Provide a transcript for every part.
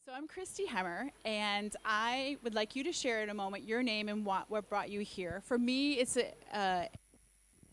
So I'm Kristi Hemmer, and I would like you to share in a moment your name and what brought you here. For me, it's a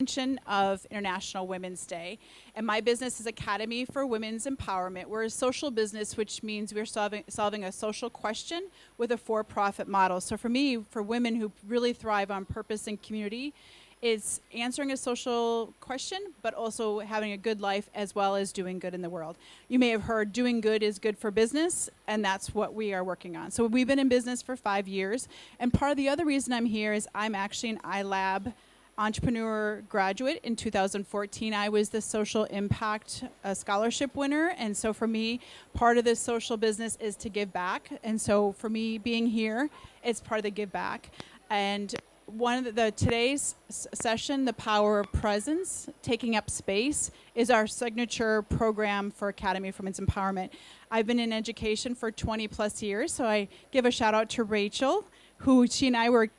extension of International Women's Day, and my business is Academy for Women's Empowerment. We're a social business, which means we're solving a social question with a for-profit model. So for me, for women who really thrive on purpose and community, it's answering a social question, but also having a good life as well as doing good in the world. You may have heard doing good is good for business, and that's what we are working on. So we've been in business for 5 years, and part of the other reason I'm here is I'm actually an iLab entrepreneur graduate in 2014. I was the social impact scholarship winner, and so for me, part of this social business is to give back. And so for me, being here, it's part of the give back. And one of today's session, The Power of Presence, Taking Up Space, is our signature program for Academy for Women's Empowerment. I've been in education for 20 plus years, so I give a shout out to Rachel, who she and I were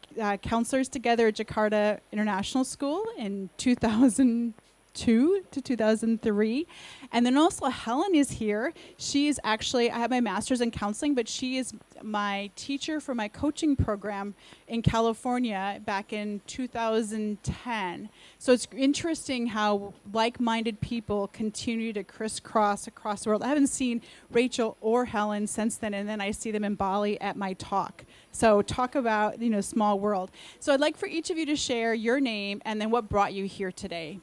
counselors together at Jakarta International School in 2002 to 2003. And then also Helen is here. She is actually, I have my master's in counseling, but she is my teacher for my coaching program in California back in 2010. So it's interesting how like-minded people continue to crisscross across the world. I haven't seen Rachel or Helen since then, and then I see them in Bali at my talk. So talk about, small world. So I'd like for each of you to share your name and then what brought you here today.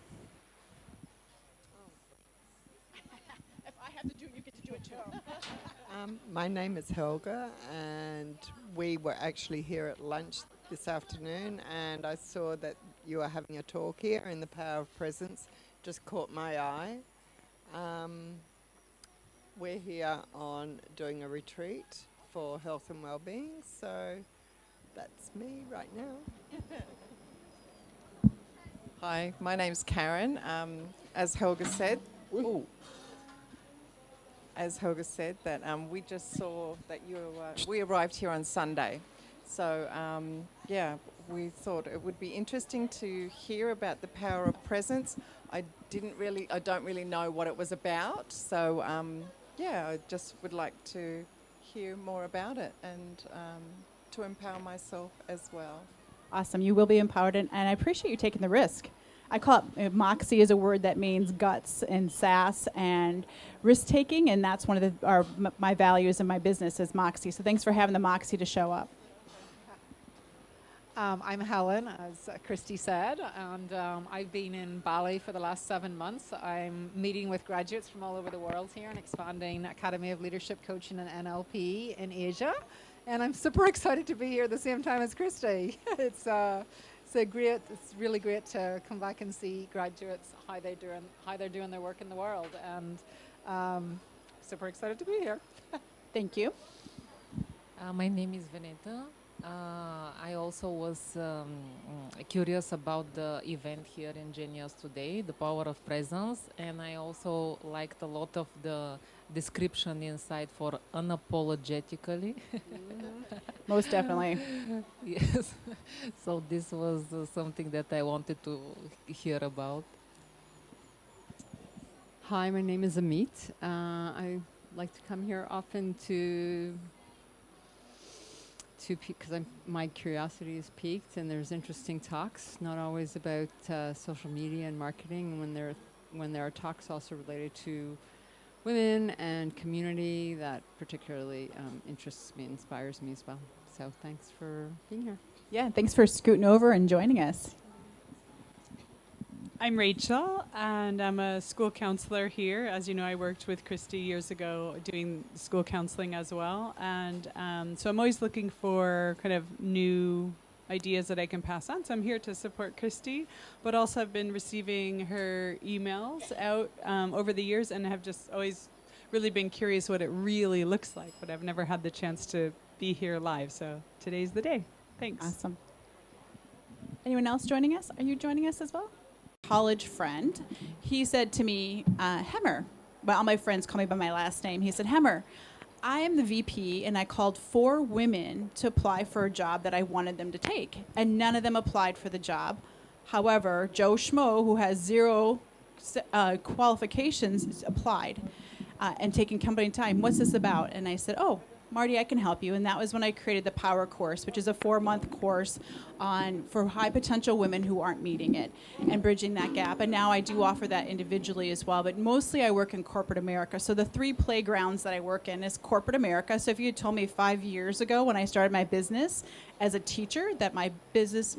My name is Helga, and we were actually here at lunch this afternoon, and I saw that you were having a talk here in The Power of Presence. Just caught my eye. We're here on doing a retreat for health and well-being, so that's me right now. Hi, my name's Karen. As Helga said, that we just saw that we arrived here on Sunday. So, we thought it would be interesting to hear about the power of presence. I don't really know what it was about. So, I just would like to hear more about it and to empower myself as well. Awesome. You will be empowered, and I appreciate you taking the risk. I call it moxie is a word that means guts and sass and risk-taking, and that's one of my values in my business is moxie. So thanks for having the moxie to show up. I'm Helen, as Kristi said, and I've been in Bali for the last 7 months. I'm meeting with graduates from all over the world here and expanding Academy of Leadership Coaching and NLP in Asia. And I'm super excited to be here at the same time as Kristi. It's really great to come back and see graduates, how they're doing their work in the world, and super excited to be here. Thank you. My name is Veneta. I also was curious about the event here in Genius today, The Power of Presence, and I also liked a lot of the description inside for unapologetically. Most definitely. Yes. So this was something that I wanted to hear about. Hi, my name is Amit. I like to come here often because my curiosity is piqued, and there's interesting talks, not always about social media and marketing, when there are talks also related to women and community that particularly interests me, inspires me as well. So thanks for being here. Yeah, thanks for scooting over and joining us. I'm Rachel, and I'm a school counselor here. As you know, I worked with Kristi years ago doing school counseling as well. And so I'm always looking for kind of new ideas that I can pass on. So I'm here to support Kristi, but also I've been receiving her emails out over the years and have just always really been curious what it really looks like, but I've never had the chance to be here live. So today's the day. Thanks. Awesome. Anyone else joining us? Are you joining us as well? College friend, he said to me, Hemmer, well, all my friends call me by my last name. He said, Hemmer, I am the VP, and I called 4 women to apply for a job that I wanted them to take, and none of them applied for the job. However, Joe Schmo, who has 0 qualifications, applied and taken company time. What's this about? And I said, Marty, I can help you. And that was when I created the Power Course, which is a 4-month course for high potential women who aren't meeting it and bridging that gap. And now I do offer that individually as well, but mostly I work in corporate America. So the 3 playgrounds that I work in is corporate America. So if you had told me 5 years ago when I started my business as a teacher that my biggest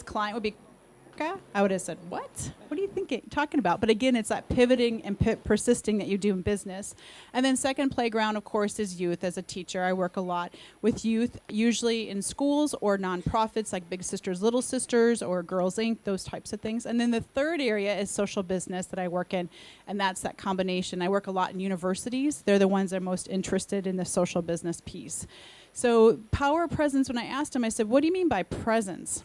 client would be, I would have said, what? What are you talking about? But again, it's that pivoting and persisting that you do in business. And then second playground, of course, is youth. As a teacher, I work a lot with youth, usually in schools or nonprofits like Big Sisters, Little Sisters, or Girls Inc., those types of things. And then the third area is social business that I work in, and that's that combination. I work a lot in universities. They're the ones that are most interested in the social business piece. So power presence, when I asked him, I said, what do you mean by presence?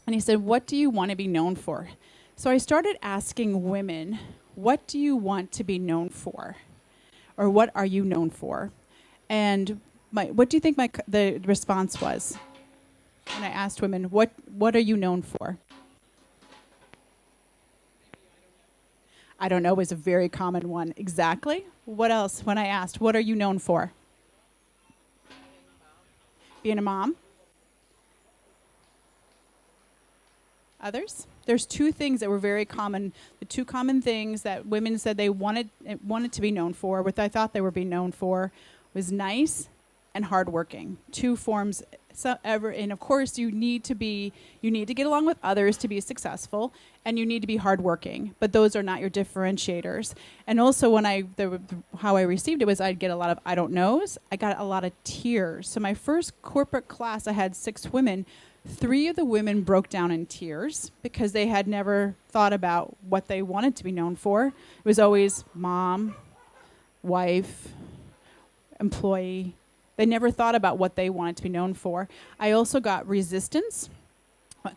And he said, what do you want to be known for? So I started asking women, what do you want to be known for? Or what are you known for? And what do you think the response was? When I asked women, what are you known for? I don't know was a very common one. Exactly. What else? When I asked, what are you known for? Being a mom. Others? There's 2 things that were very common. The 2 common things that women said they wanted to be known for, what I thought they were being known for, was nice and hardworking. 2 forms. And of course, you need to get along with others to be successful, and you need to be hardworking. But those are not your differentiators. And also, how I received it was I'd get a lot of I don't knows. I got a lot of tears. So my first corporate class, I had 6 women. 3 of the women broke down in tears because they had never thought about what they wanted to be known for. It was always mom, wife, employee. They never thought about what they wanted to be known for. I also got resistance.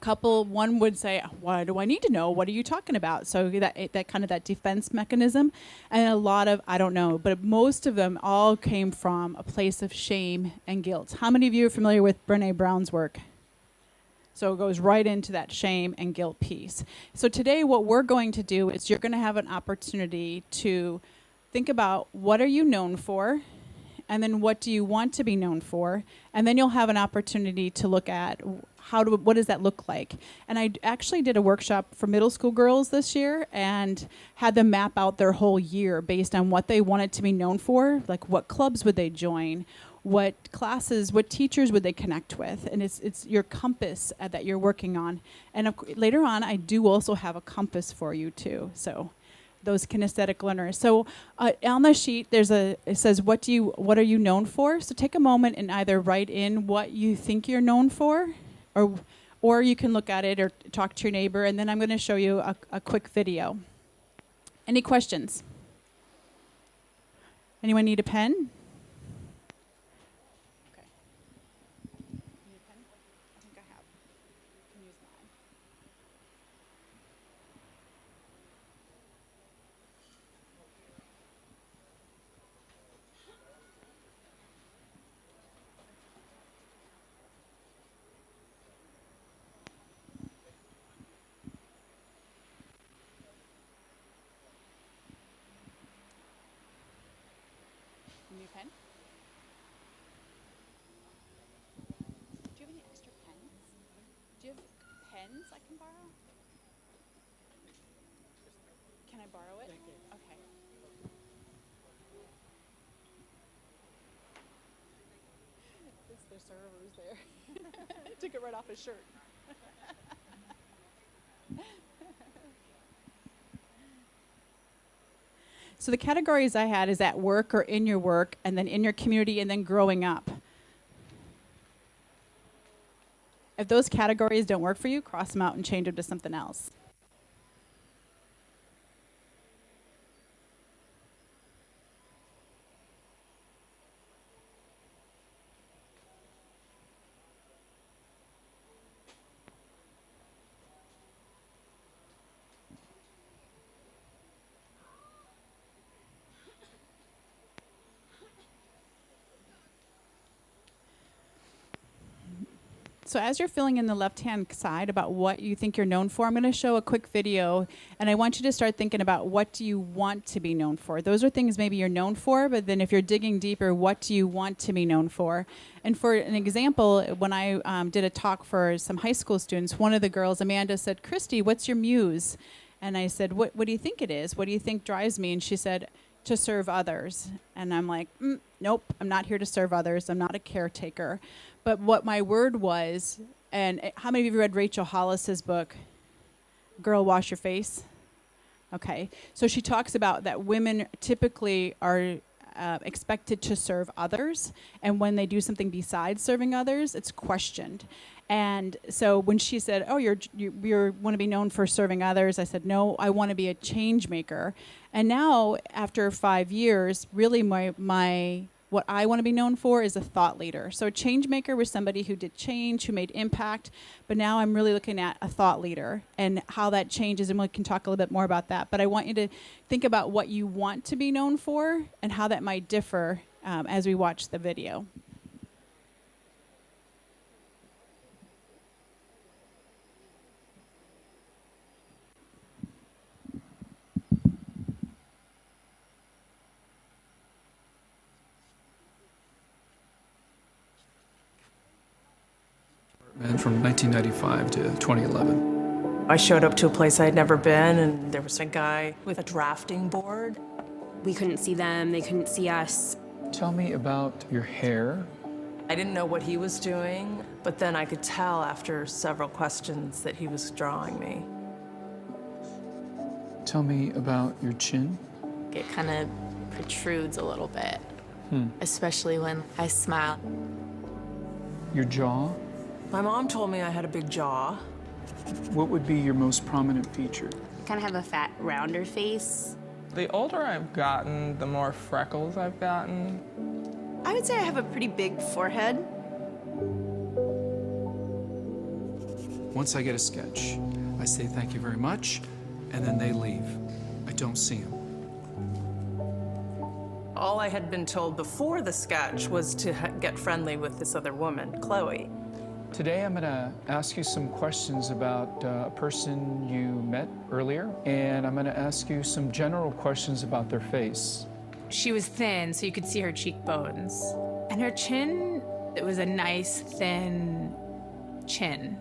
One would say, why do I need to know? What are you talking about? So that kind of that defense mechanism. And a lot of, I don't know, but most of them all came from a place of shame and guilt. How many of you are familiar with Brené Brown's work? So it goes right into that shame and guilt piece. So today what we're going to do is you're going to have an opportunity to think about what are you known for, and then what do you want to be known for, and then you'll have an opportunity to look at what does that look like. And I actually did a workshop for middle school girls this year and had them map out their whole year based on what they wanted to be known for, like what clubs would they join, what classes, what teachers would they connect with, and it's your compass that you're working on. And later on, I do also have a compass for you too. So, those kinesthetic learners. So, on the sheet, it says what are you known for? So take a moment and either write in what you think you're known for, or you can look at it or talk to your neighbor. And then I'm going to show you a quick video. Any questions? Anyone need a pen? New pen? Do you have any extra pens? Do you have pens I can borrow? Can I borrow it? Okay. It's the servers there. Took it right off his shirt. So the categories I had is at work or in your work, and then in your community, and then growing up. If those categories don't work for you, cross them out and change them to something else. So as you're filling in the left-hand side about what you think you're known for, I'm going to show a quick video, and I want you to start thinking about what do you want to be known for. Those are things maybe you're known for, but then if you're digging deeper, what do you want to be known for? And for an example, when I did a talk for some high school students, one of the girls, Amanda, said, "Kristi, what's your muse?" And I said, what do you think it is? What do you think drives me? And she said, "To serve others." And I'm like, nope, I'm not here to serve others. I'm not a caretaker. But what my word was, and how many of you read Rachel Hollis's book, Girl, Wash Your Face? Okay. So she talks about that women typically are expected to serve others. And when they do something besides serving others, it's questioned. And so when she said, "Oh, you want to be known for serving others," I said, "No, I want to be a change maker." And now, after 5 years, really what I want to be known for is a thought leader. So a change maker was somebody who did change, who made impact. But now I'm really looking at a thought leader and how that changes, and we can talk a little bit more about that. But I want you to think about what you want to be known for and how that might differ as we watch the video. From 1995 to 2011. I showed up to a place I had never been, and there was a guy with a drafting board. We couldn't see them, they couldn't see us. Tell me about your hair. I didn't know what he was doing, but then I could tell after several questions that he was drawing me. Tell me about your chin. It kind of protrudes a little bit, especially when I smile. Your jaw. My mom told me I had a big jaw. What would be your most prominent feature? I kind of have a fat, rounder face. The older I've gotten, the more freckles I've gotten. I would say I have a pretty big forehead. Once I get a sketch, I say thank you very much, and then they leave. I don't see them. All I had been told before the sketch was to get friendly with this other woman, Chloe. Today I'm going to ask you some questions about a person you met earlier, and I'm going to ask you some general questions about their face. She was thin, so you could see her cheekbones. And her chin, it was a nice, thin chin.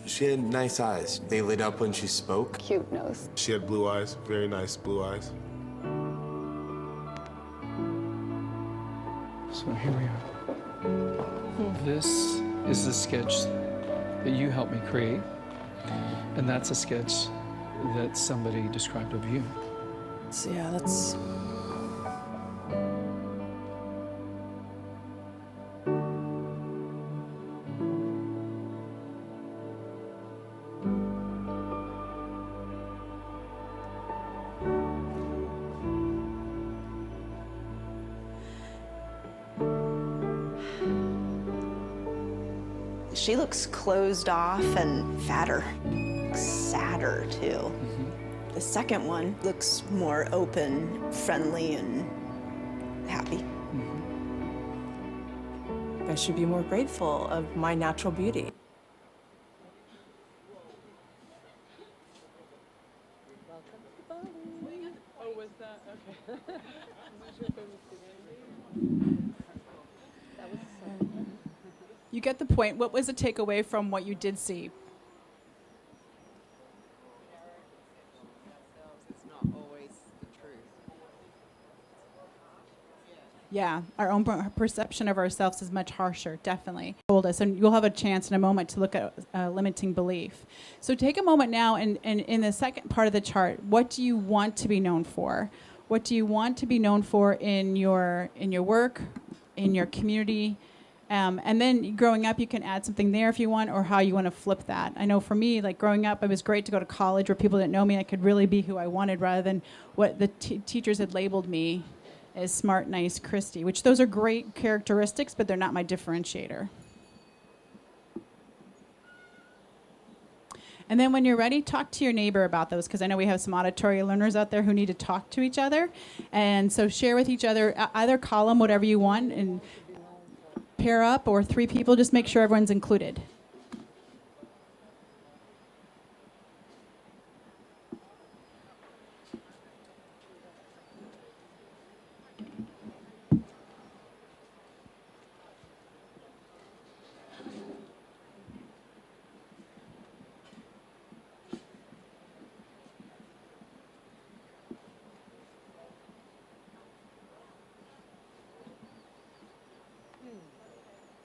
She had nice eyes. They lit up when she spoke. Cute nose. She had blue eyes, very nice blue eyes. So here we are. This is the sketch that you helped me create, and that's a sketch that somebody described of you. So yeah, that's... She looks closed off and fatter, sadder too. The second one looks more open, friendly, and happy. I should be more grateful of my natural beauty. Oh, was that? Okay. You get the point. What was the takeaway from what you did see? It's not always the truth. Yeah, our own perception of ourselves is much harsher, definitely. Told us, and you'll have a chance in a moment to look at limiting belief. So take a moment now, and in the second part of the chart, what do you want to be known for? What do you want to be known for in your work, in your community? And then growing up, you can add something there if you want, or how you want to flip that. I know for me, like growing up, it was great to go to college where people didn't know me. I could really be who I wanted rather than what the teachers had labeled me as smart, nice, Kristi, which those are great characteristics, but they're not my differentiator. And then when you're ready, talk to your neighbor about those, because I know we have some auditory learners out there who need to talk to each other. And so share with each other, either column, whatever you want, and pair up or 3 people, just make sure everyone's included.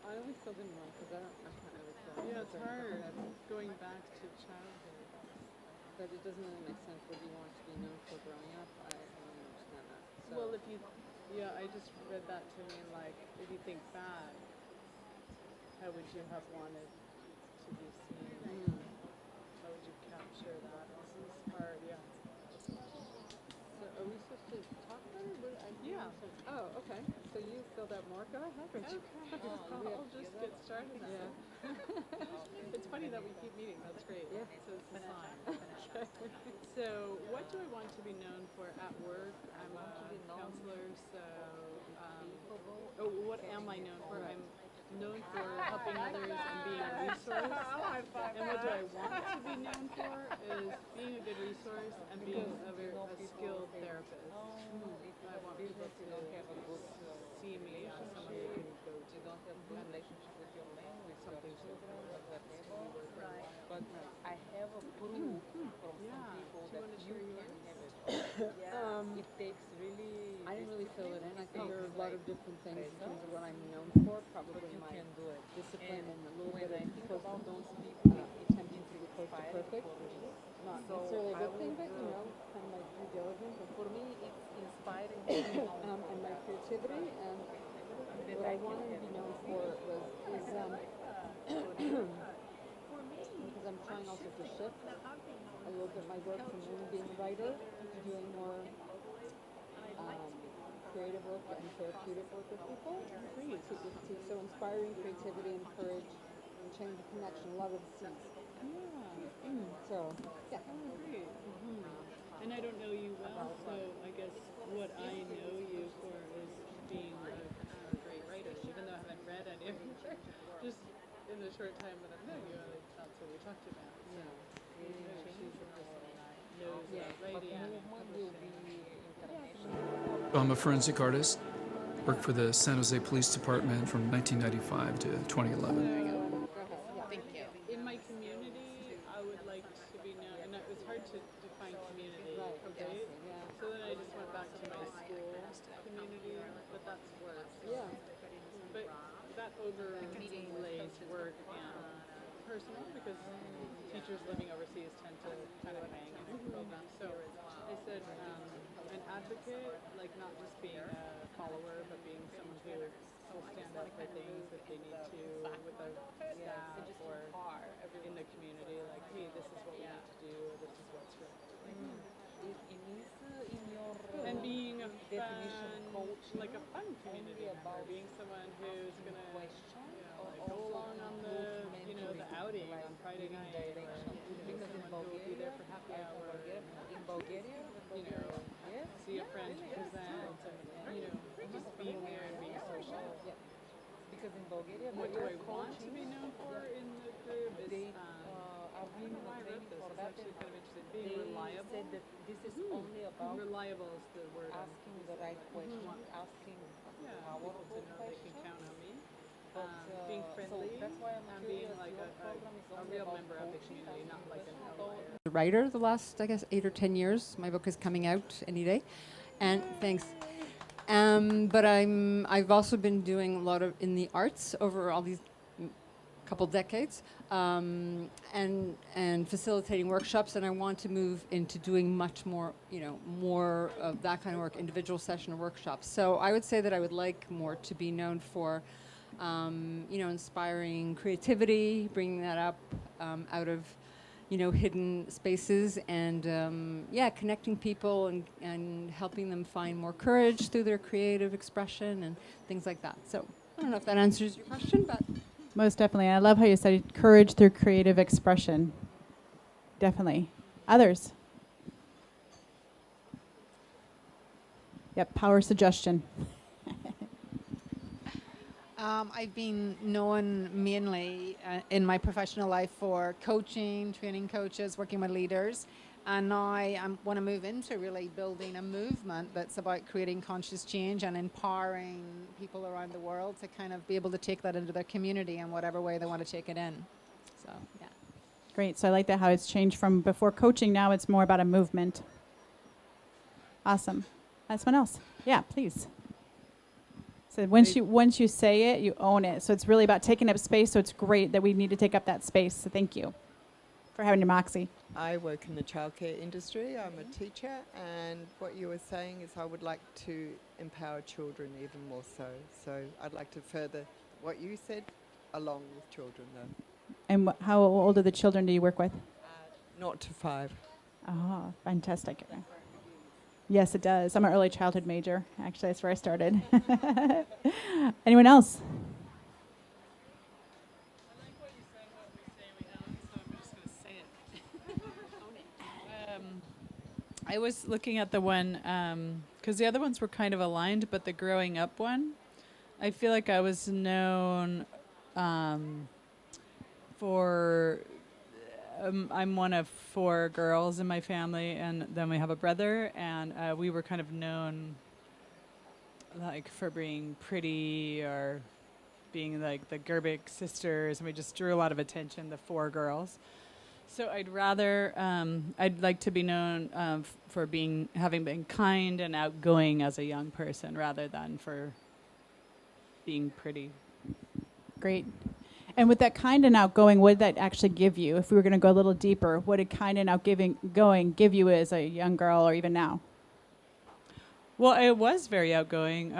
I always still didn't know because I can't really tell. Yeah, it's hard going back to childhood. But it doesn't really make sense what you want to be known for growing up. I don't understand that. So Well, if you, yeah, I just read that to me like, if you think back, how would you have wanted to be seen? How would you capture that? This is hard, yeah. So are we supposed to talk about it? Yeah. Oh, okay. So you filled out more. Go ahead, Rich. I'll just get started now. Yeah. It's funny that we keep meeting. That's great. Yeah. So it's a sign. So what do I want to be known for at work? I'm a counselor, so what am I known for? I'm known for helping others and being a resource. And what do I want to be known for is being a good resource and being a skilled therapist. I want people to see me as someone they can go to. Something to Right. But I have a proof from some people that you can have it. It takes really. I didn't really fill it in. I think there are a lot of different things in terms of what I'm known for. Probably you my can do it. discipline and a little When bit I of think close about to those people, people, attempting to be close to perfect. Not So necessarily a I good thing, but would, kind of like due diligence. And for me, it's inspiring. and my creativity and what I wanted to be known for is because I'm trying also to shift a little bit my work from only being a writer to doing more creative work and therapeutic work with people. So inspiring creativity and courage and change the connection, a lot of the C's. So, yeah. Great. And I don't know you well, so I guess what I know you for is being a great writer, even though I haven't read any of your work. Just in the short time that I've known you, that's what we talked about. So, she's a person that knows about writing and publishing. I'm a forensic artist. Worked for the San Jose Police Department from 1995 to 2011. Thank you. In my community, I would like to be known, and it was hard to define community, okay? So then I just went back to my school community, but that's worse. Yeah. But that overlays work and personal because teachers living overseas tend to kind of hang in programs. So I said an advocate, like not just being a follower, but being someone who will stand up for things that they need to with their staff or in the community, like, hey, this is what we need to do, or this is what's right. And being a fun, like a fun community member, being someone who's gonna like go along on the, the outing on Friday night, or being someone who will be there for happy hour, see a friend present, and just being there and being social. Because in Bulgaria, What do I want to be known for in the group is, I don't know why I wrote this, it's actually kind of interesting. Being reliable. Said that this is only about Reliable is the word. asking the right question, asking People to know they can count on me. Being so friendly that's why I'm and being curious. like Your program is a only real about member of the coaching, community, not like an outlier. A writer the last, I guess, 8 or 10 years. My book is coming out any day. And thanks. But I've also been doing a lot of in the arts over all these couple decades, and facilitating workshops. And I want to move into doing much more, more of that kind of work, individual session or workshops. So I would say that I would like more to be known for, inspiring creativity, bringing that up out of hidden spaces and, connecting people and helping them find more courage through their creative expression and things like that. So I don't know if that answers your question, but. Most definitely. I love how you said courage through creative expression. Definitely. Others? Yep, power suggestion. I've been known mainly in my professional life for coaching, training coaches, working with leaders. And now I want to move into really building a movement that's about creating conscious change and empowering people around the world to kind of be able to take that into their community in whatever way they want to take it in. So, yeah. Great. So I like that how it's changed from before coaching. Now it's more about a movement. Awesome. Someone else? Yeah, please. So once you say it, you own it. So it's really about taking up space. So it's great that we need to take up that space. So thank you for having your moxie. I work in the childcare industry. I'm a teacher, and what you were saying is I would like to empower children even more so. So I'd like to further what you said along with children, though. And how old are the children do you work with? 0 to 5. Oh, fantastic. Yes, it does. I'm an early childhood major. Actually, that's where I started. Anyone else? I was looking at the one, because the other ones were kind of aligned, but the growing up one, I feel like I was known for, I'm one of 4 girls in my family, and then we have a brother, and we were kind of known like for being pretty or being like the Gerbic sisters, and we just drew a lot of attention, the 4 girls. So I'd rather, I'd like to be known for having been kind and outgoing as a young person rather than for being pretty. Great. And with that kind and outgoing, what did that actually give you? If we were going to go a little deeper, what did kind and outgoing give you as a young girl or even now? Well, I was very outgoing.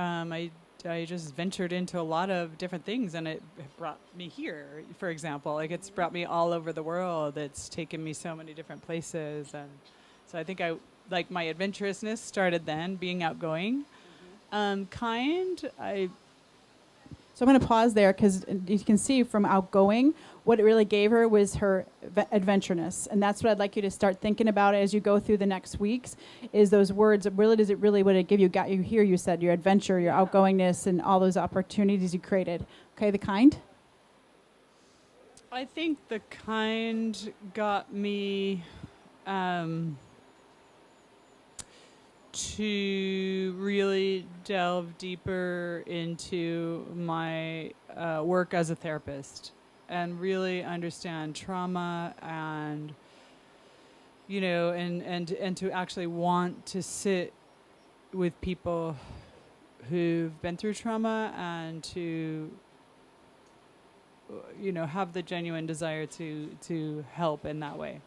I just ventured into a lot of different things, and it brought me here, for example. Like, it's brought me all over the world. It's taken me so many different places. And so I think my adventurousness started then, being outgoing. Kind, So I'm going to pause there because you can see from outgoing, what it really gave her was her adventureness. And that's what I'd like you to start thinking about as you go through the next weeks, is those words. What it give you? Got you here, you said, your adventure, your outgoingness, and all those opportunities you created. Okay, the kind? I think the kind got me to really delve deeper into my work as a therapist and really understand trauma and, and to actually want to sit with people who've been through trauma and to, have the genuine desire to help in that way.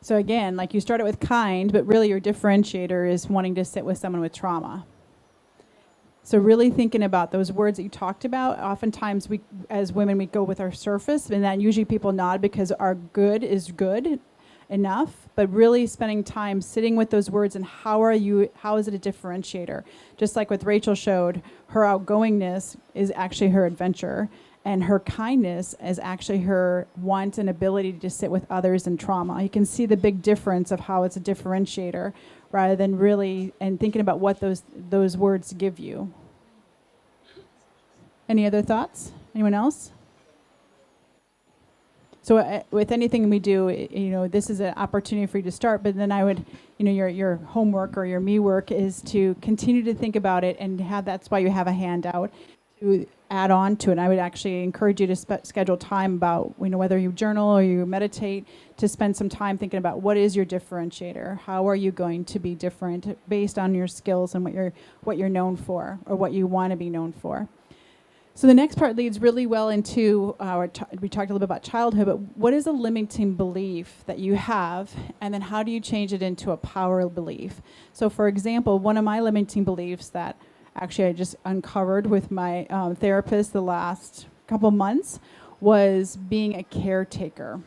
So again, like you started with kind, but really your differentiator is wanting to sit with someone with trauma. So really thinking about those words that you talked about. Oftentimes we, as women, we go with our surface, and that usually people nod because our good is good enough, but really spending time sitting with those words and how is it a differentiator? Just like what Rachel showed, her outgoingness is actually her adventure, and her kindness is actually her want and ability to sit with others in trauma. You can see the big difference of how it's a differentiator rather than really, and thinking about what those words give you. Any other thoughts? Anyone else? So with anything we do, this is an opportunity for you to start, but then I would, your homework or your me work is to continue to think about it and that's why you have a handout to add on to it. And I would actually encourage you to schedule time about, whether you journal or you meditate, to spend some time thinking about what is your differentiator? How are you going to be different based on your skills and what you're known for or what you want to be known for? So the next part leads really well into we talked a little bit about childhood, but what is a limiting belief that you have, and then how do you change it into a power belief? So for example, one of my limiting beliefs that actually I just uncovered with my therapist the last couple months was being a caretaker.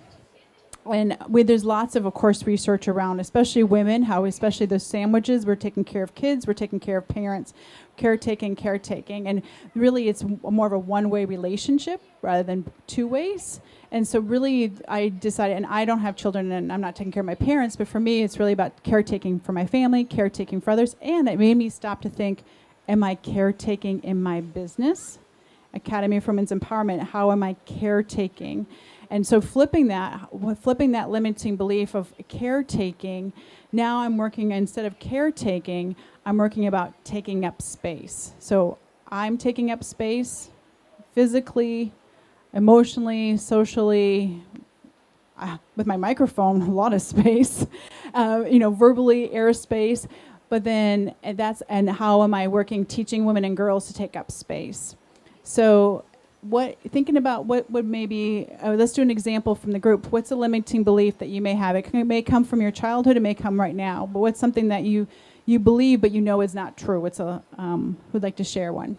And there's lots of course, research around, especially women, how especially those sandwiches, we're taking care of kids, we're taking care of parents, caretaking. And really it's more of a one-way relationship rather than 2 ways. And so really I decided, and I don't have children and I'm not taking care of my parents, but for me it's really about caretaking for my family, caretaking for others. And it made me stop to think, am I caretaking in my business? Academy for Women's Empowerment, how am I caretaking? And so flipping that limiting belief of caretaking, now I'm working, instead of caretaking, I'm working about taking up space. So I'm taking up space physically, emotionally, socially, with my microphone, a lot of space, verbally, airspace. But then and how am I working, teaching women and girls to take up space? So thinking about what would maybe, let's do an example from the group. What's a limiting belief that you may have? It may come from your childhood, it may come right now, but what's something that you believe but you know is not true? Who'd like to share one?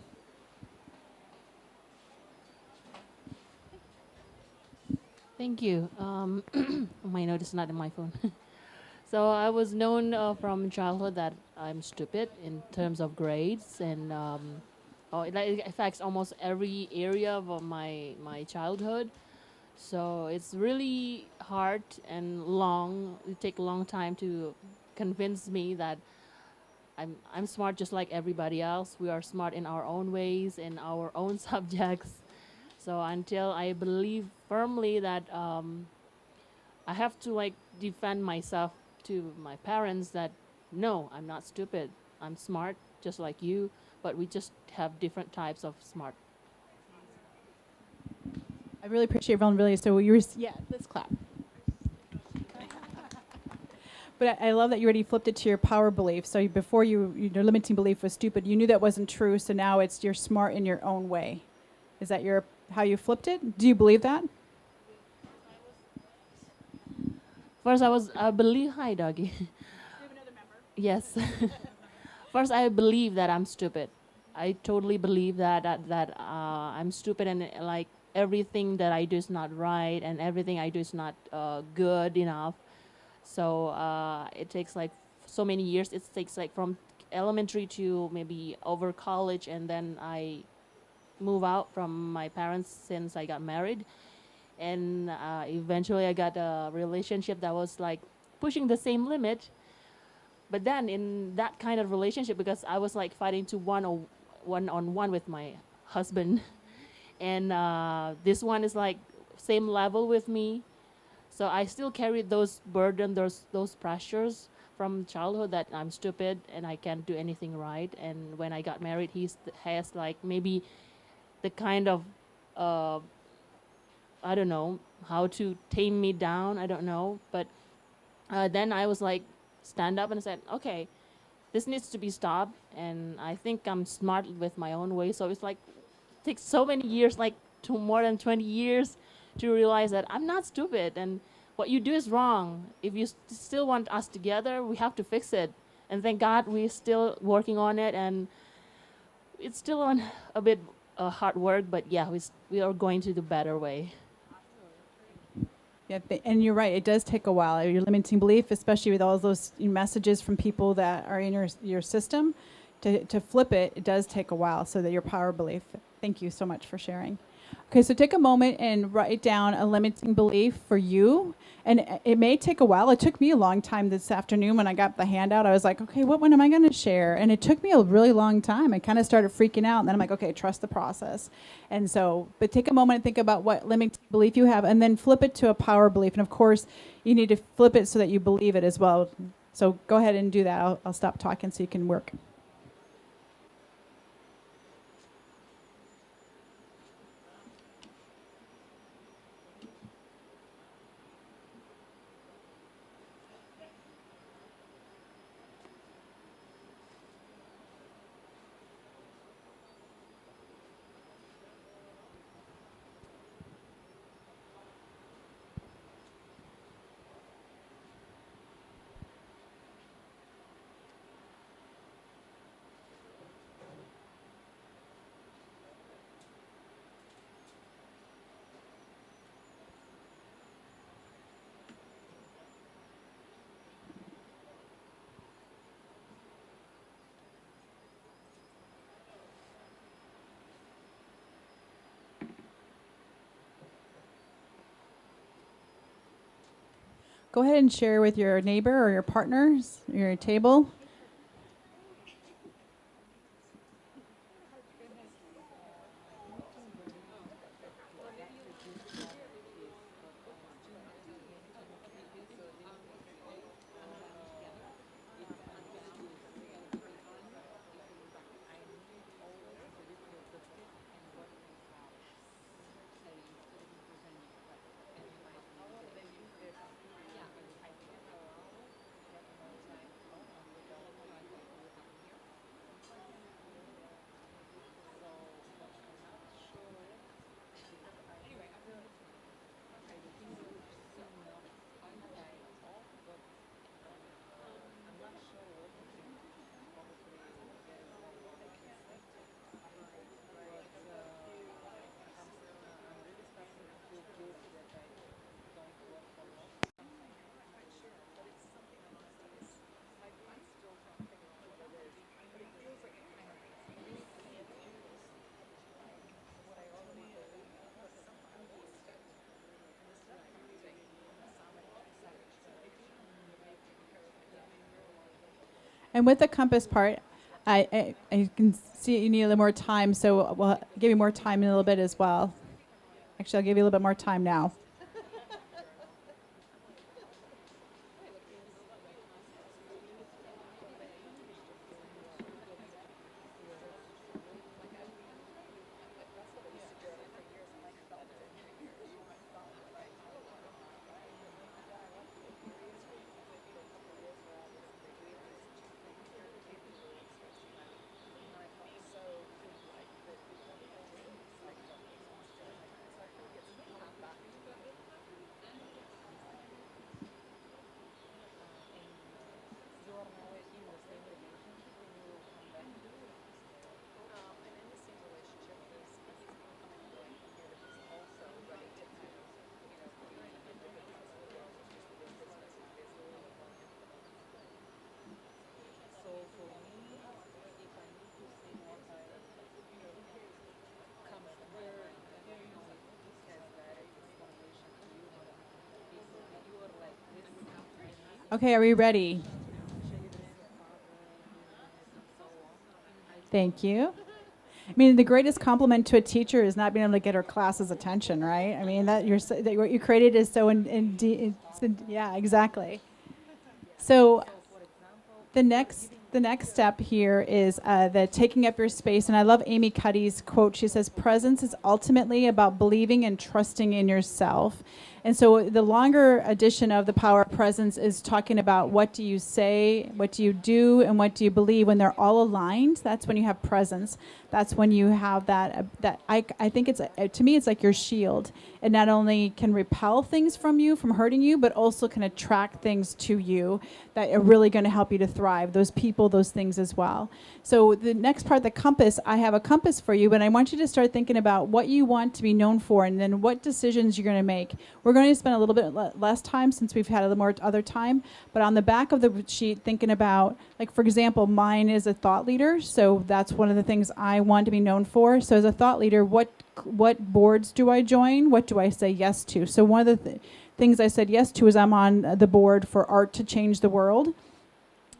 Thank you. My note is not in my phone. So I was known from childhood that I'm stupid in terms of grades, and it affects almost every area of my childhood. So it's really hard and long. It takes a long time to convince me that I'm smart just like everybody else. We are smart in our own ways, in our own subjects. So until I believe firmly that I have to defend myself to my parents that no, I'm not stupid. I'm smart just like you, but we just have different types of smart. I really appreciate your vulnerability. So let's clap. But I love that you already flipped it to your power belief. So before your limiting belief was stupid, you knew that wasn't true. So now you're smart in your own way. Is that how you flipped it? Do you believe that? First, I believe. Hi, doggy. Do you have another member? Yes. First, I believe that I'm stupid. I totally believe that I'm stupid, and everything that I do is not right, and everything I do is not good enough. So it takes so many years. It takes from elementary to maybe over college, and then I move out from my parents since I got married. And eventually I got a relationship that was pushing the same limit. But then in that kind of relationship, because I was fighting to one-on-one with my husband, and this one is same level with me. So I still carried those burden, those pressures from childhood that I'm stupid and I can't do anything right. And when I got married, he has maybe the kind of I don't know how to tame me down. I don't know. But then I was stand up and said, okay, this needs to be stopped. And I think I'm smart with my own way. So it's takes so many years, more than 20 years to realize that I'm not stupid. And what you do is wrong. If you still want us together, we have to fix it. And thank God we're still working on it. And it's still on a bit hard work. But yeah, we are going to the better way. Yeah, and you're right. It does take a while. Your limiting belief, especially with all those messages from people that are in your system, to flip it, it does take a while. So that your power belief. Thank you so much for sharing. Okay, so take a moment and write down a limiting belief for you. And it may take a while. It took me a long time this afternoon when I got the handout. I was like, okay, what one am I going to share? And it took me a really long time. I kind of started freaking out. And then I'm like, okay, trust the process. And so, but take a moment and think about what limiting belief you have, and then flip it to a power belief. And of course, you need to flip it so that you believe it as well. So go ahead and do that. I'll stop talking so you can work. Go ahead and share with your neighbor or your partners, your table. And with the compass part, I can see you need a little more time, so we'll give you more time in a little bit as well. Actually, I'll give you a little bit more time now. Okay, are we ready? Thank you. I mean, the greatest compliment to a teacher is not being able to get her class's attention, right? I mean, that what you created is so yeah, exactly. So the next step here is the taking up your space. And I love Amy Cuddy's quote. She says, presence is ultimately about believing and trusting in yourself. And so the longer edition of the power of presence is talking about what do you say, what do you do, and what do you believe. When they're all aligned, that's when you have presence. That's when you have that I think it's, to me, it's like your shield. It not only can repel things from you, from hurting you, but also can attract things to you that are really going to help you to thrive. Those people, those things as well. So the next part, the compass, I have a compass for you, but I want you to start thinking about what you want to be known for and then what decisions you're going to make. We're going to spend a little bit less time since we've had a little more other time, but on the back of the sheet, thinking about, like, for example, mine is a thought leader, so that's one of the things I want to be known for. So as a thought leader, what boards do I join? What do I say yes to? So one of the things I said yes to is I'm on the board for Art to Change the World.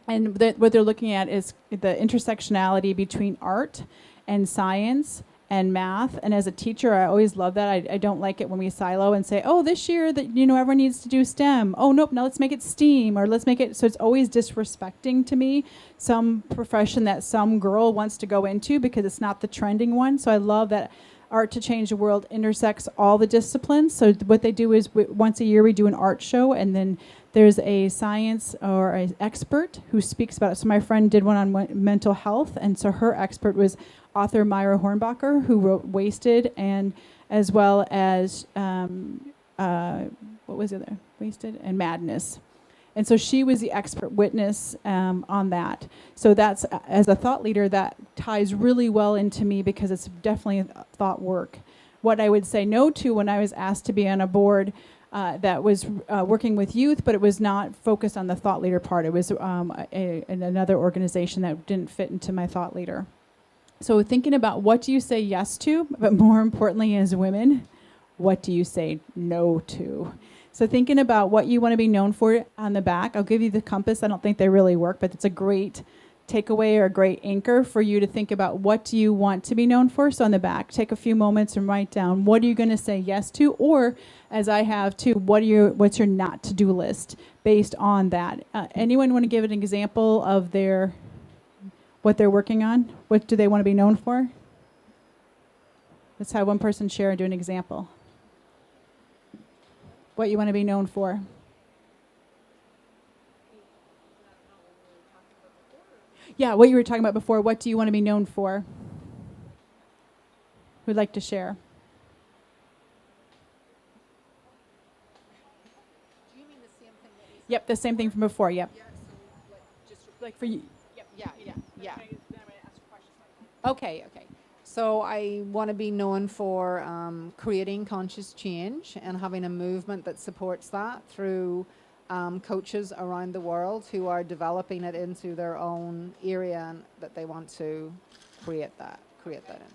And what they're looking at is the intersectionality between art and science and math. And as a teacher, I always love that. I don't like it when we silo and say, oh, this year that everyone needs to do STEM. Oh, nope, now let's make it STEAM, or let's make it. So it's always disrespecting to me some profession that some girl wants to go into because it's not the trending one. So I love that Art to Change the World intersects all the disciplines. So what they do is once a year we do an art show, and then there's a science or an expert who speaks about it. So my friend did one on mental health, and so her expert was author Myra Hornbacher, who wrote Wasted, and as well as what was the other? Wasted and Madness. And so she was the expert witness on that. So that's, as a thought leader, that ties really well into me because it's definitely thought work. What I would say no to when I was asked to be on a board that was working with youth, but it was not focused on the thought leader part. It was another organization that didn't fit into my thought leader. So thinking about what do you say yes to, but more importantly as women, what do you say no to? So thinking about what you want to be known for on the back, I'll give you the compass. I don't think they really work, but it's a great takeaway or a great anchor for you to think about what do you want to be known for. So on the back, take a few moments and write down what are you going to say yes to, or as I have too, what's your not to-do list based on that. Anyone want to give an example of what they're working on? What do they want to be known for? Let's have one person share and do an example. What you want to be known for. Yeah, what you were talking about before. What do you want to be known for? Who'd like to share? Do you mean the same thing? Yep, the same thing from before. Yep. Yeah, so just like for you. Yep. Yeah. Okay. So I want to be known for creating conscious change and having a movement that supports that through coaches around the world who are developing it into their own area and that they want to create that in.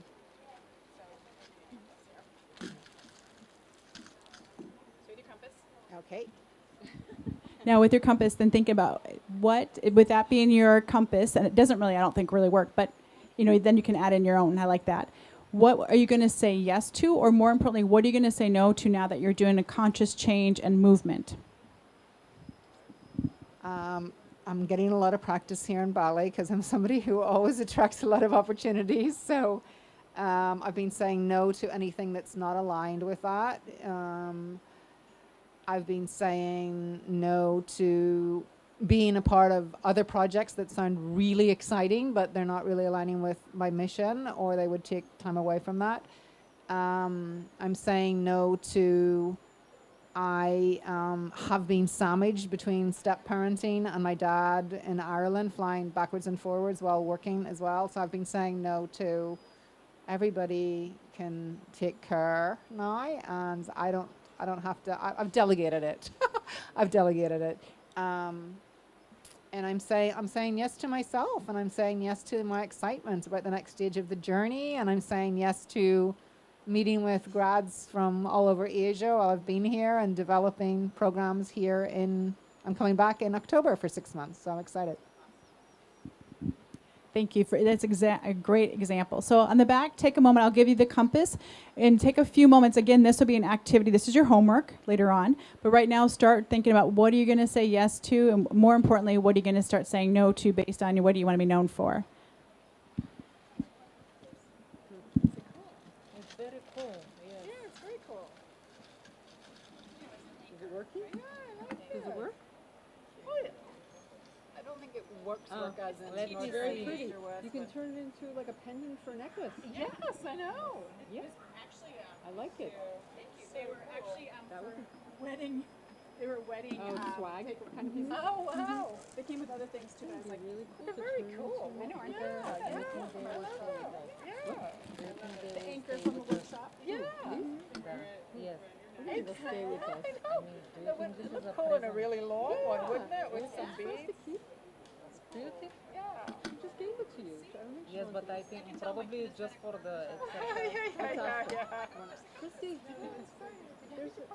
Okay. Now with your compass, then think about what, with that being your compass, and it doesn't really, I don't think really work, but then you can add in your own. I like that. What are you going to say yes to, or more importantly, what are you going to say no to now that you're doing a conscious change and movement? I'm getting a lot of practice here in Bali because I'm somebody who always attracts a lot of opportunities. So I've been saying no to anything that's not aligned with that. I've been saying no to being a part of other projects that sound really exciting, but they're not really aligning with my mission, or they would take time away from that. I'm saying no to, I have been sandwiched between step parenting and my dad in Ireland, flying backwards and forwards while working as well. So I've been saying no to everybody can take care now, and I don't have to. I've delegated it. I've delegated it. And I'm saying yes to myself, and I'm saying yes to my excitement about the next stage of the journey, and I'm saying yes to meeting with grads from all over Asia while I've been here and developing programs here I'm coming back in October for 6 months, so I'm excited. Thank you that's a great example. So on the back, take a moment. I'll give you the compass and take a few moments. Again, this will be an activity. This is your homework later on. But right now, start thinking about what are you going to say yes to, and more importantly, what are you going to start saying no to based on what do you want to be known for. It's very cool. Yes. Yeah, it's very cool. Is it working? Yeah, I like it. Does it work? Oh, yeah. I don't think it works as in Let me very see. pretty. You can turn it into like a pendant for a necklace. Yes, I know. Yeah. Actually, I like it. they were actually That was wedding. They were wedding. swag kind of thing. Oh wow! They came with other things too. I was like, Really cool. They're very cool. I know, aren't Yeah. the anchor from the workshop. Yeah. Yes. It will stay with us. I know. That would look cool in a really long one, wouldn't it? With some beads. Do you think? Yeah. I just gave it to you. Yes, but I think probably it's just for the. Christy,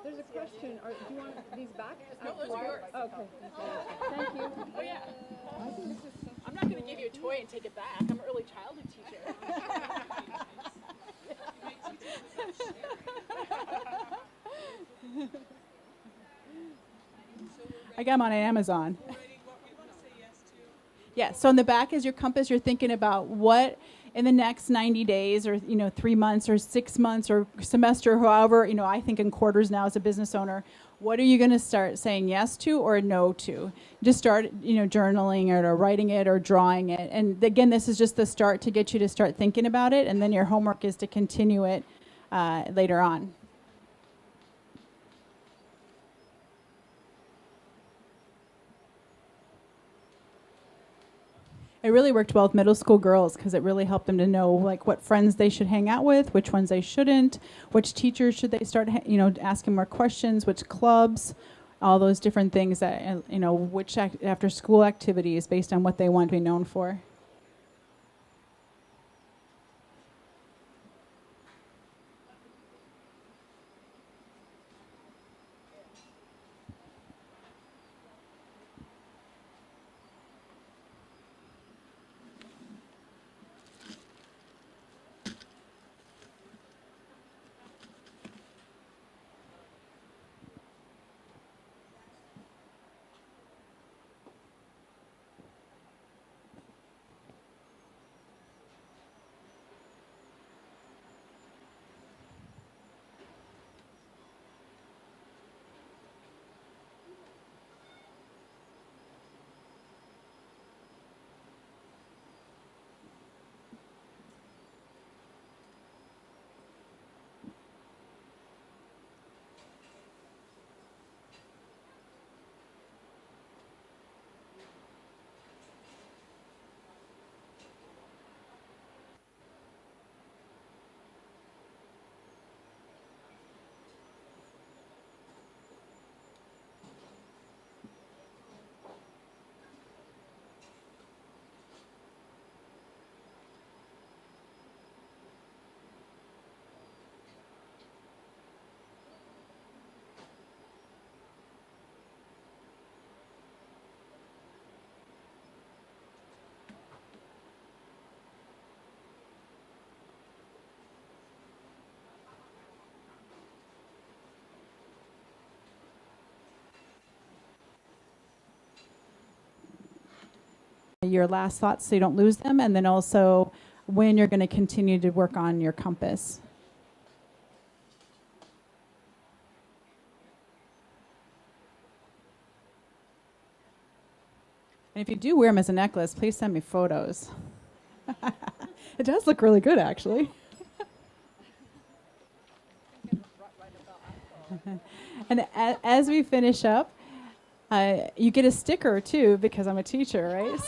there's a question. Do you want these back? No, those are yours. Okay. Thank you. Oh yeah. I'm not going to give you a toy and take it back. I'm an early childhood teacher. I got them on Amazon. Yeah, so in the back is your compass. You're thinking about what in the next 90 days or 3 months or 6 months or semester, however, I think in quarters now as a business owner, what are you going to start saying yes to or no to? Just start, journaling it or writing it or drawing it. And again, this is just the start to get you to start thinking about it, and then your homework is to continue it later on. It really worked well with middle school girls because it really helped them to know what friends they should hang out with, which ones they shouldn't, which teachers should they start, asking more questions, which clubs, all those different things that, which after school activities based on what they want to be known for. your last thoughts so you don't lose them, and then also when you're going to continue to work on your compass. And if you do wear them as a necklace, please send me photos. It does look really good, actually. And as we finish up, you get a sticker too, because I'm a teacher, right?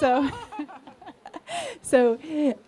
So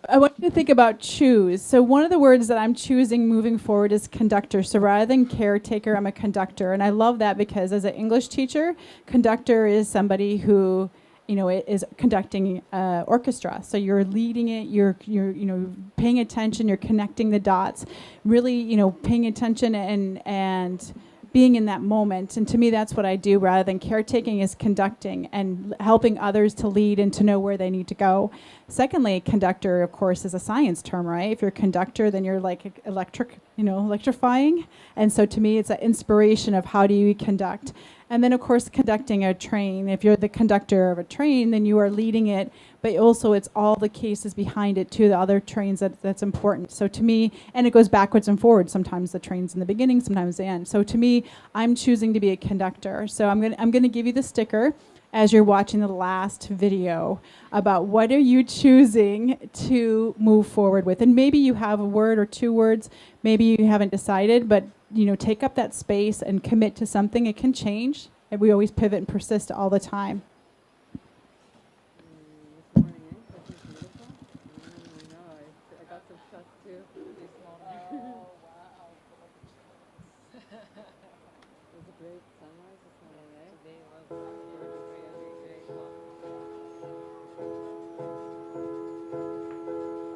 I want you to think about choose. So one of the words that I'm choosing moving forward is conductor. So rather than caretaker, I'm a conductor. And I love that because as an English teacher, conductor is somebody who, you know, is conducting orchestra. So you're leading it, you're you know, paying attention, you're connecting the dots, really, you know, paying attention and being in that moment. And to me, that's what I do rather than caretaking, is conducting and helping others to lead and to know where they need to go. Secondly, conductor, of course, is a science term, right? If you're a conductor, then you're like electrifying. And so to me, it's an inspiration of how do you conduct. And then, of course, conducting a train. If you're the conductor of a train, then you are leading it, but also it's all the cases behind it too, the other trains that's important. So to me, and it goes backwards and forwards. Sometimes the train's in the beginning, sometimes the end. So to me, I'm choosing to be a conductor. So I'm gonna give you the sticker as you're watching the last video about what are you choosing to move forward with. And maybe you have a word or two words, maybe you haven't decided, but you know, take up that space and commit to something. It can change, and we always pivot and persist all the time.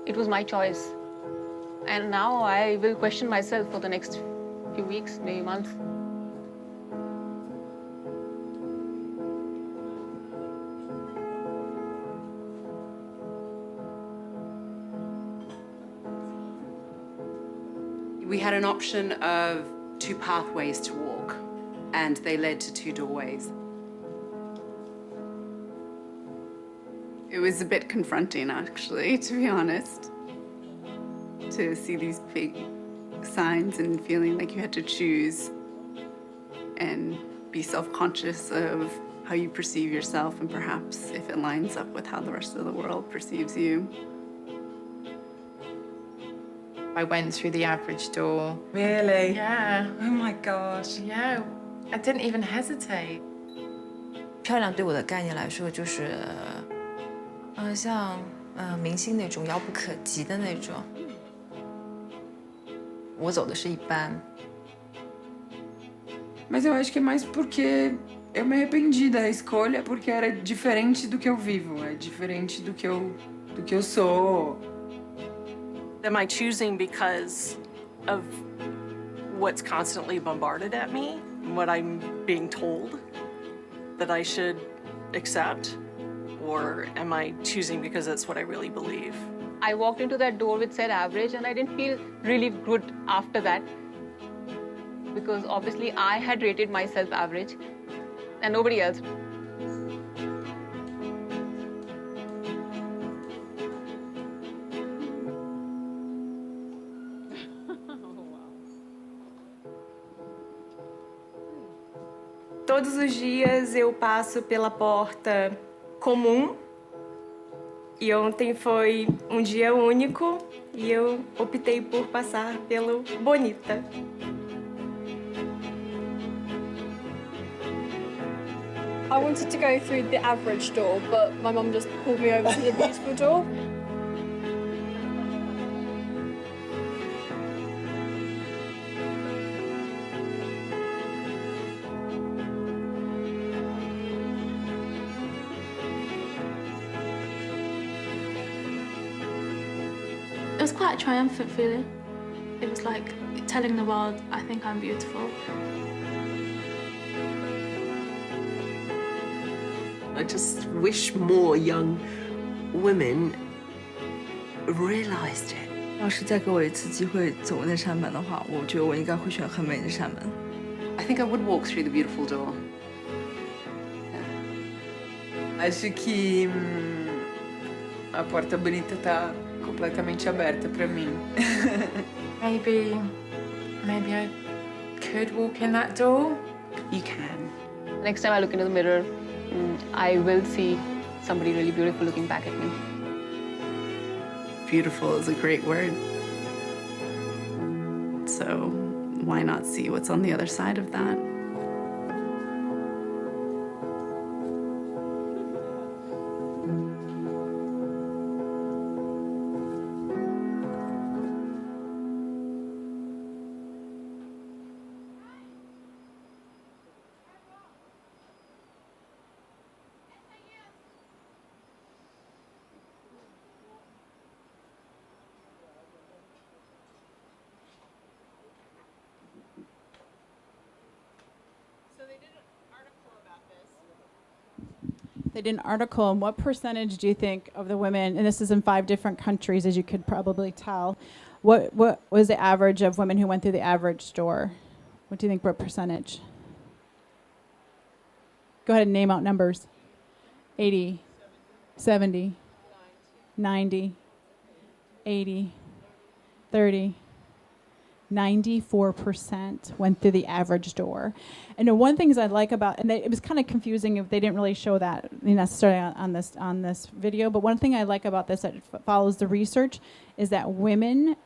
It was my choice. And now I will question myself for the next few weeks, maybe months. We had an option of 2 pathways to walk, and they led to 2 doorways. It was a bit confronting, actually, to be honest, to see these big signs and feeling like you had to choose and be self-conscious of how you perceive yourself and perhaps if it lines up with how the rest of the world perceives you. I went through the average door. Really? Yeah. Oh my gosh. Yeah. I didn't even hesitate. 漂亮对我的概念来说，就是像明星那种遥不可及的那种。我走的是一般。Mas eu acho que é mais porque eu me arrependi da escolha, porque era diferente do que eu vivo, é diferente do que eu sou. Am I choosing because of what's constantly bombarded at me, what I'm being told that I should accept, or am I choosing because it's what I really believe? I walked into that door which said average, and I didn't feel really good after that, because obviously I had rated myself average and nobody else. Todos os dias eu passo pela porta comum e ontem foi um dia único e eu optei por passar pelo bonita. I wanted to go through the average door, but my mum just pulled me over to the beautiful door. It was quite a triumphant feeling. It was like telling the world, I think I'm beautiful. I just wish more young women realized it. 要是再给我一次机会走那扇门的话，我觉得我应该会选很美那扇门。I think I would walk through the beautiful door. Acho que a porta bonita tá completamente aberta para mim. Maybe I could walk in that door. You can. Next time I look into the mirror, I will see somebody really beautiful looking back at me. Beautiful is a great word. So why not see what's on the other side of that? They did an article on what percentage do you think of the women, and this is in 5 different countries, as you could probably tell, what was the average of women who went through the average door? What do you think, what percentage? Go ahead and name out numbers. 80, 70, 90, 80, 30, 94% went through the average door. And the one thing I like about, and it was kind of confusing if they didn't really show that necessarily on this video, but one thing I like about this that follows the research is that women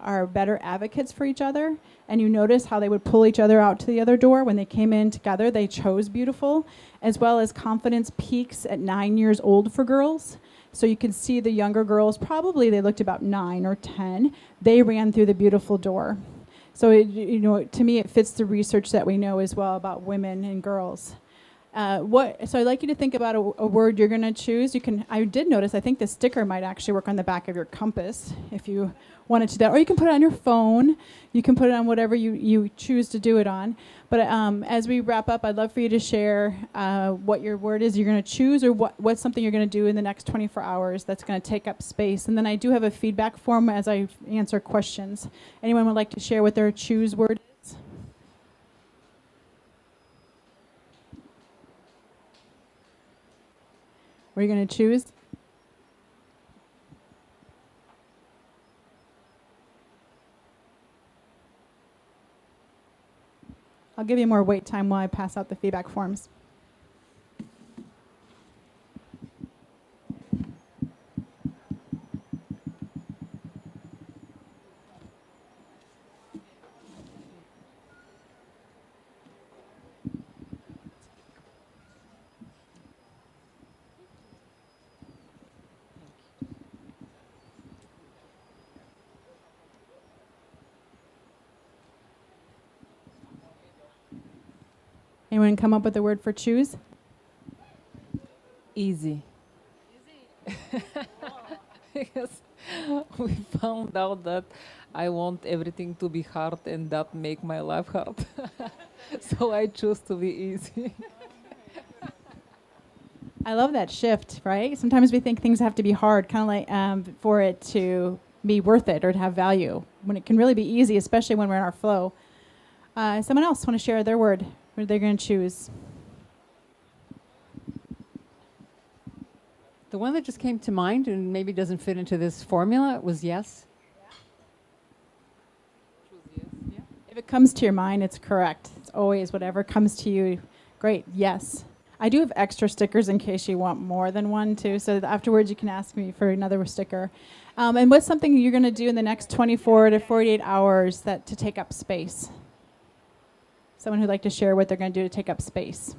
are better advocates for each other. And you notice how they would pull each other out to the other door when they came in together. They chose beautiful, as well as confidence peaks at 9 years old for girls. So you can see the younger girls, probably they looked about 9 or 10. They ran through the beautiful door. So to me, it fits the research that we know as well about women and girls. So I'd like you to think about a word you're going to choose. I did notice, I think the sticker might actually work on the back of your compass if you wanted to do that. Or you can put it on your phone. You can put it on whatever you choose to do it on. But as we wrap up, I'd love for you to share what your word is you're going to choose, or what's something you're going to do in the next 24 hours that's going to take up space. And then I do have a feedback form as I answer questions. Anyone would like to share what their choose word is? What are you going to choose? I'll give you more wait time while I pass out the feedback forms. Anyone come up with a word for choose? Easy. Because we found out that I want everything to be hard and that make my life hard. So I choose to be easy. I love that shift, right? Sometimes we think things have to be hard, kind of like for it to be worth it or to have value, when it can really be easy, especially when we're in our flow. Someone else want to share their word? What are they going to choose? The one that just came to mind and maybe doesn't fit into this formula was yes. If it comes to your mind, it's correct. It's always whatever comes to you. Great, yes. I do have extra stickers in case you want more than one, too. So afterwards, you can ask me for another sticker. And what's something you're going to do in the next 24 to 48 hours to take up space? Someone who'd like to share what they're going to do to take up space,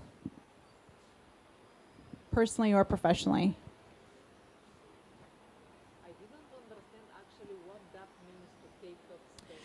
personally or professionally. I didn't understand actually what that means to take up space.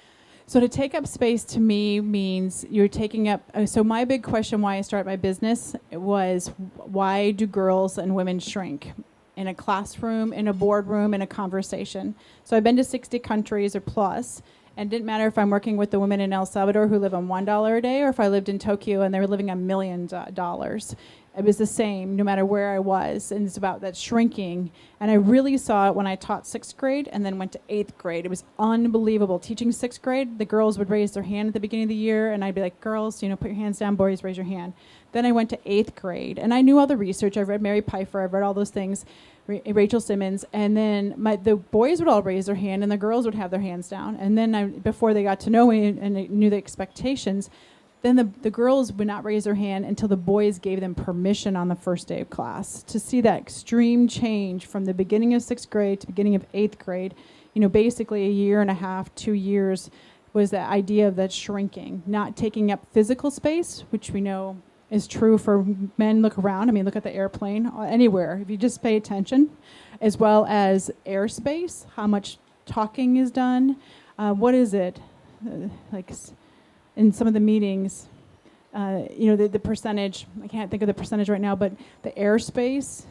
So to take up space to me means you're taking up, so my big question why I started my business was, why do girls and women shrink? In a classroom, in a boardroom, in a conversation. So I've been to 60 countries or plus. And it didn't matter if I'm working with the women in El Salvador who live on $1 a day, or if I lived in Tokyo and they were living on $1 million. It was the same no matter where I was. And it's about that shrinking. And I really saw it when I taught 6th grade and then went to 8th grade. It was unbelievable. Teaching 6th grade, the girls would raise their hand at the beginning of the year, and I'd be like, girls, put your hands down, boys, raise your hand. Then I went to 8th grade, and I knew all the research. I read Mary Pfeiffer. I read all those things. Rachel Simmons, and then the boys would all raise their hand and the girls would have their hands down. And then before they got to know me and they knew the expectations, then the girls would not raise their hand until the boys gave them permission on the first day of class. To see that extreme change from the beginning of 6th grade to beginning of 8th grade, basically a year and a half, 2 years, was the idea of that shrinking, not taking up physical space, which we know is true for men. Look around. Look at the airplane, anywhere. If you just pay attention, as well as airspace, how much talking is done. What is it? Like in some of the meetings, the percentage, I can't think of the percentage right now, but the airspace,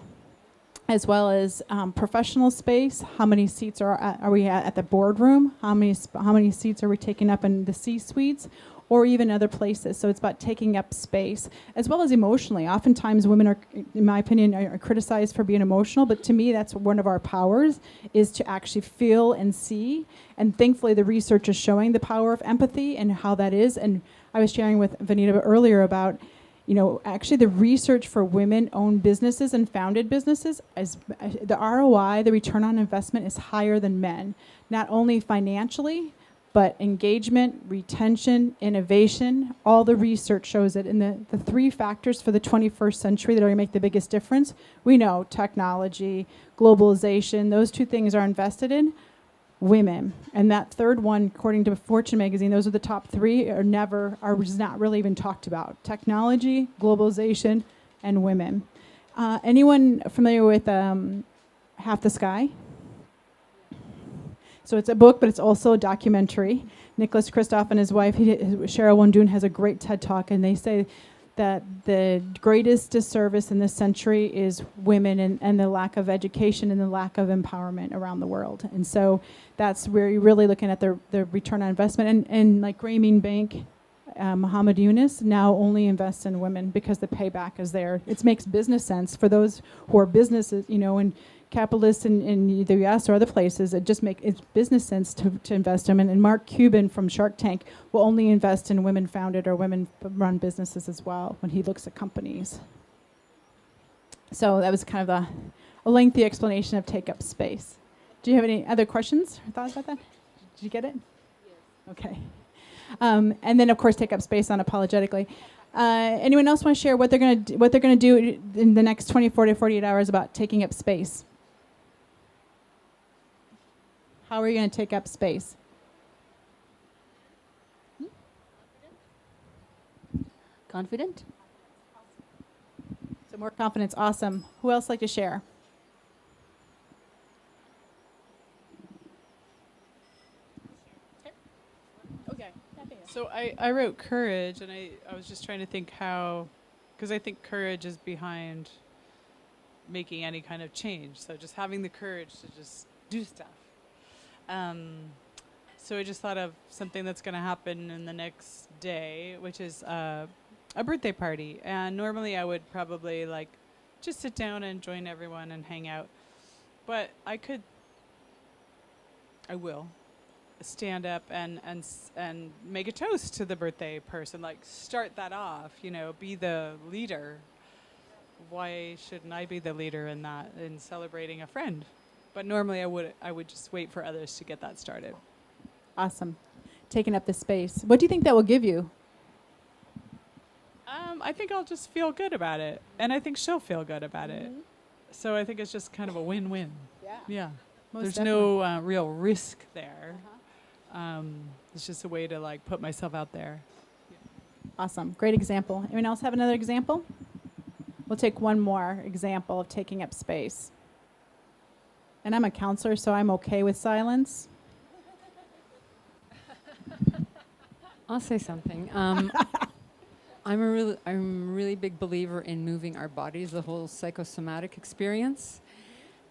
as well as professional space. How many seats are we at the boardroom? How many seats are we taking up in the C-suites? Or even other places. So it's about taking up space, as well as emotionally. Oftentimes women are, in my opinion, are criticized for being emotional, but to me that's one of our powers, is to actually feel and see. And thankfully the research is showing the power of empathy and how that is. And I was sharing with Vanita earlier about, actually the research for women-owned businesses and founded businesses, the ROI, the return on investment, is higher than men, not only financially, but engagement, retention, innovation, all the research shows it. And the 3 factors for the 21st century that are going to make the biggest difference, we know technology, globalization, those 2 things are invested in. Women. And that 3rd one, according to Fortune magazine, those are the top 3, are not really even talked about. Technology, globalization, and women. Anyone familiar with Half the Sky? So it's a book, but it's also a documentary. Nicholas Kristof and his wife, Cheryl Wondun, has a great TED Talk, and they say that the greatest disservice in this century is women and the lack of education and the lack of empowerment around the world. And so that's where you're really looking at the return on investment. And like Grameen Bank, Muhammad Yunus now only invests in women because the payback is there. It makes business sense for those who are businesses, and capitalists in the U.S. or other places. It's business sense to invest in them. And Mark Cuban from Shark Tank will only invest in women-founded or women-run businesses as well when he looks at companies. So that was kind of a lengthy explanation of take up space. Do you have any other questions or thoughts about that? Did you get it? Yes. Okay. And then, of course, take up space unapologetically. Anyone else want to share what they're going to do in the next 24 to 48 hours about taking up space? How are you going to take up space? Confident? So more confidence. Awesome. Who else like to share? Okay. So I wrote courage, and I was just trying to think how, because I think courage is behind making any kind of change. So just having the courage to just do stuff. So I just thought of something that's going to happen in the next day, which is a birthday party. And normally I would probably just sit down and join everyone and hang out. But I will stand up and make a toast to the birthday person, start that off, be the leader. Why shouldn't I be the leader in that, in celebrating a friend? But normally I would just wait for others to get that started. Awesome. Taking up the space. What do you think that will give you? I think I'll just feel good about it. And I think she'll feel good about it. So I think it's just kind of a win-win. Yeah. There's no real risk there. It's just a way to put myself out there. Awesome. Great example. Anyone else have another example? We'll take one more example of taking up space. And I'm a counselor, so I'm okay with silence. I'll say something. I'm a really big believer in moving our bodies, the whole psychosomatic experience.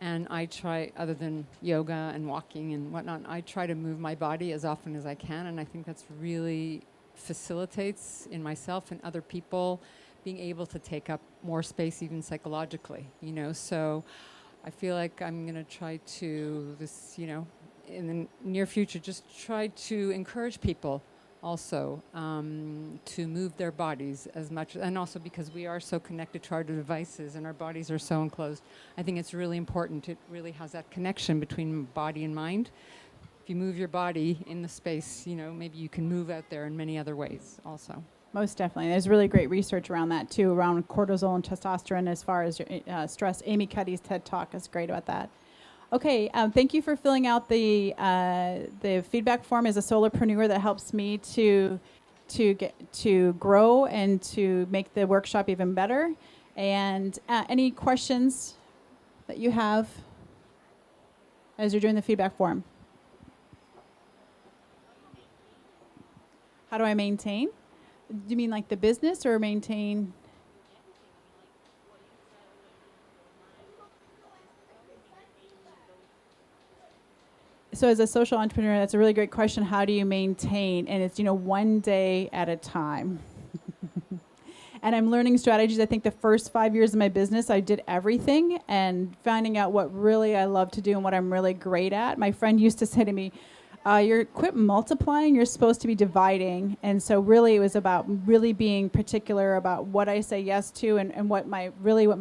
And I try, other than yoga and walking and whatnot, I try to move my body as often as I can. And I think that's really facilitates in myself and other people being able to take up more space, even psychologically, So I feel like I'm going to try to, in the near future, just try to encourage people also to move their bodies as much, and also because we are so connected to our devices and our bodies are so enclosed, I think it's really important. It really has that connection between body and mind. If you move your body in the space, you know, maybe you can move out there in many other ways also. Most definitely. There's really great research around that too, around cortisol and testosterone as far as stress. Amy Cuddy's TED Talk is great about that. Okay, thank you for filling out the feedback form as a solopreneur. That helps me to get to grow and to make the workshop even better. And any questions that you have as you're doing the feedback form? How do I maintain? Do you mean like the business or maintain? So as a social entrepreneur, that's a really great question. How do you maintain? And it's, you know, one day at a time. And I'm learning strategies. I think the first 5 years of my business, I did everything and finding out what really I love to do and what I'm really great at. My friend used to say to me, you're quit multiplying, you're supposed to be dividing. And so really it was about really being particular about what I say yes to and what my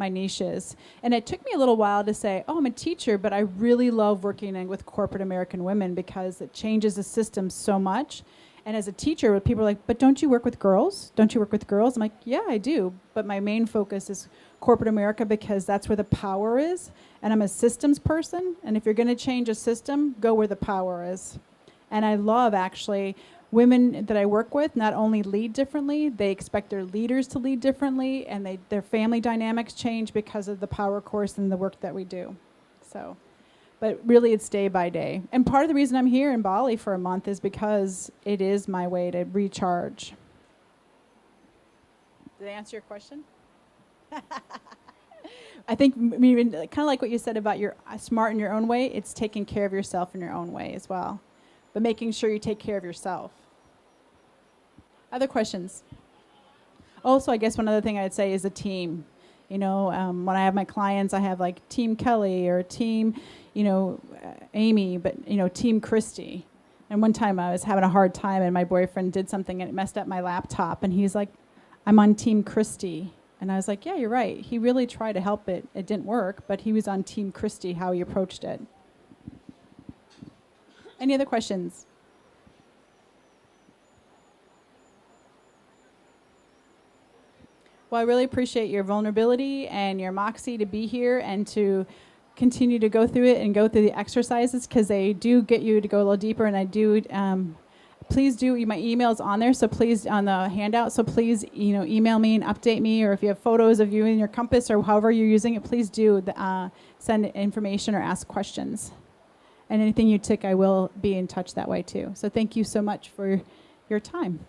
niche is. And it took me a little while to say, oh, I'm a teacher, but I really love working with corporate American women because it changes the system so much. And as a teacher, people are like, but don't you work with girls? Don't you work with girls? I'm like, yeah, I do. But my main focus is corporate America because that's where the power is. And I'm a systems person. And if you're going to change a system, go where the power is. And I love, actually, women that I work with not only lead differently, they expect their leaders to lead differently, and their family dynamics change because of the power course and the work that we do. So, but really it's day by day. And part of the reason I'm here in Bali for a month is because it is my way to recharge. Did I answer your question? I think kind of like what you said about you're smart in your own way, it's taking care of yourself in your own way as well. But making sure you take care of yourself. Other questions? Also, I guess one other thing I'd say is a team. You know, when I have my clients, I have like Team Kelly or Team, Amy, but, Team Kirsty. And one time I was having a hard time and my boyfriend did something and it messed up my laptop. And he's like, I'm on Team Kirsty. And I was like, yeah, you're right. He really tried to help it. It didn't work, but he was on Team Kirsty, how he approached it. Any other questions? Well, I really appreciate your vulnerability and your moxie to be here and to continue to go through it and go through the exercises because they do get you to go a little deeper. And I do, please do, my email is on there, so please, on the handout, so please, email me and update me, or if you have photos of you in your compass or however you're using it, please do send information or ask questions. And anything you tick, I will be in touch that way too. So thank you so much for your time.